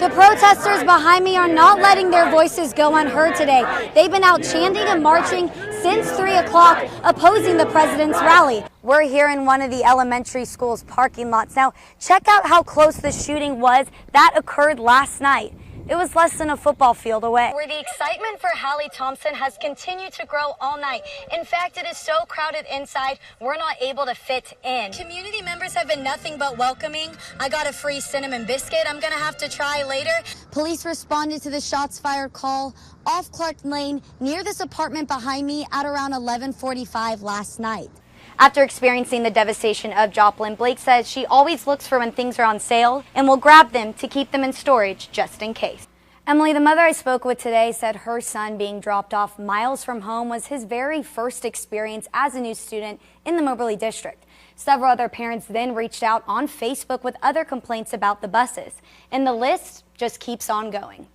The protesters behind me are not letting their voices go unheard today. They've been out chanting and marching since 3 o'clock, opposing the president's rally. We're here in one of the elementary school's parking lots. Now, check out how close the shooting was. That occurred last night. It was less than a football field away. Where the excitement for Hallie Thompson has continued to grow all night. In fact, it is so crowded inside, we're not able to fit in. Community members have been nothing but welcoming. I got a free cinnamon biscuit I'm gonna have to try later. Police responded to the shots fired call off Clark Lane near this apartment behind me at around 11:45 last night. After experiencing the devastation of Joplin, Blake says she always looks for when things are on sale and will grab them to keep them in storage just in case. Emily, the mother I spoke with today, said her son being dropped off miles from home was his very first experience as a new student in the Moberly district. Several other parents then reached out on Facebook with other complaints about the buses, and the list just keeps on going.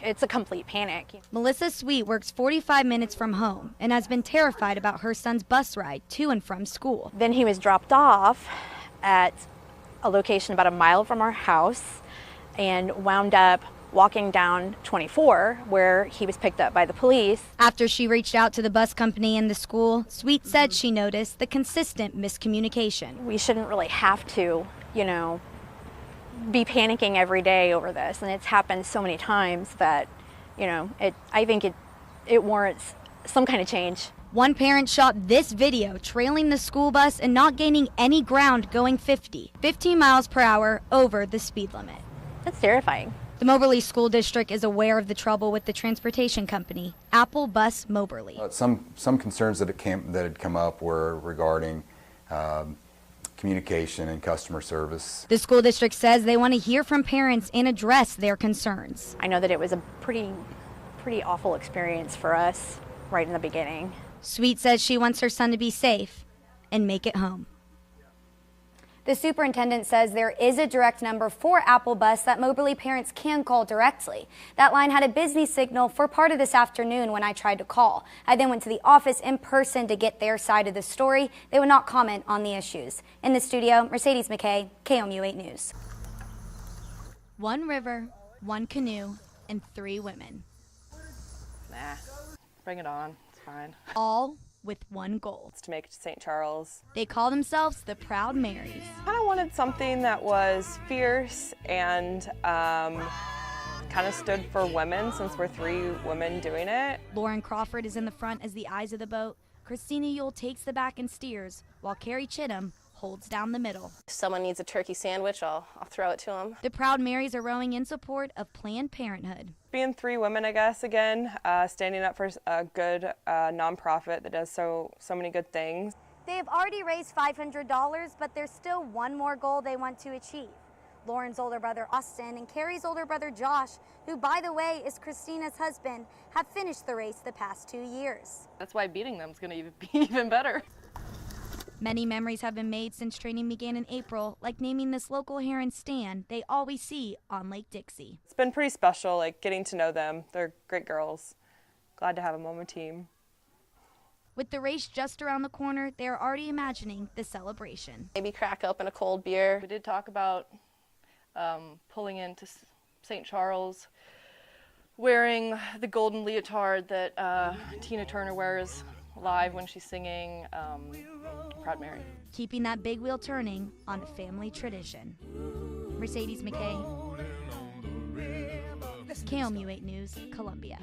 It's a complete panic. Melissa Sweet works 45 minutes from home and has been terrified about her son's bus ride to and from school. Then he was dropped off at a location about a mile from our house and wound up walking down 24 where he was picked up by the police. After she reached out to the bus company and the school, Sweet said she noticed the consistent miscommunication. We shouldn't really have to, be panicking every day over this, and it's happened so many times that, I think it warrants some kind of change. One parent shot this video trailing the school bus and not gaining any ground going 15 miles per hour over the speed limit. That's terrifying. The Moberly School District is aware of the trouble with the transportation company, Apple Bus Moberly. Some concerns that had come up were regarding communication and customer service. The school district says they want to hear from parents and address their concerns. I know that it was a pretty awful experience for us right in the beginning. Sweet says she wants her son to be safe and make it home. The superintendent says there is a direct number for Apple Bus that Moberly parents can call directly. That line had a busy signal for part of this afternoon when I tried to call. I then went to the office in person to get their side of the story. They would not comment on the issues. In the studio, Mercedes Mackay, KOMU 8 News. One river, one canoe, and 3 women. Nah, bring it on. It's fine. All with one goal. It's to make it to St. Charles. They call themselves the Proud Marys. I kind of wanted something that was fierce and kind of stood for women, since we're 3 women doing it. Lauren Crawford is in the front as the eyes of the boat. Christina Yule takes the back and steers, while Carrie Chittum holds down the middle. If someone needs a turkey sandwich, I'll throw it to them. The Proud Marys are rowing in support of Planned Parenthood. Being 3 women, I guess, again, standing up for a good nonprofit that does so many good things. They have already raised $500, but there's still one more goal they want to achieve. Lauren's older brother Austin and Carrie's older brother Josh, who by the way is Christina's husband, have finished the race the past 2 years. That's why beating them is going to be even better. Many memories have been made since training began in April, like naming this local heron stand they always see on Lake Dixie. It's been pretty special, getting to know them. They're great girls. Glad to have them on my team. With the race just around the corner, they are already imagining the celebration. Maybe crack open a cold beer. We did talk about pulling into St. Charles, wearing the golden leotard that Tina Turner wears live when she's singing Proud Mary. Keeping that big wheel turning on a family tradition. Mercedes Mackay, KOMU 8 News, Columbia.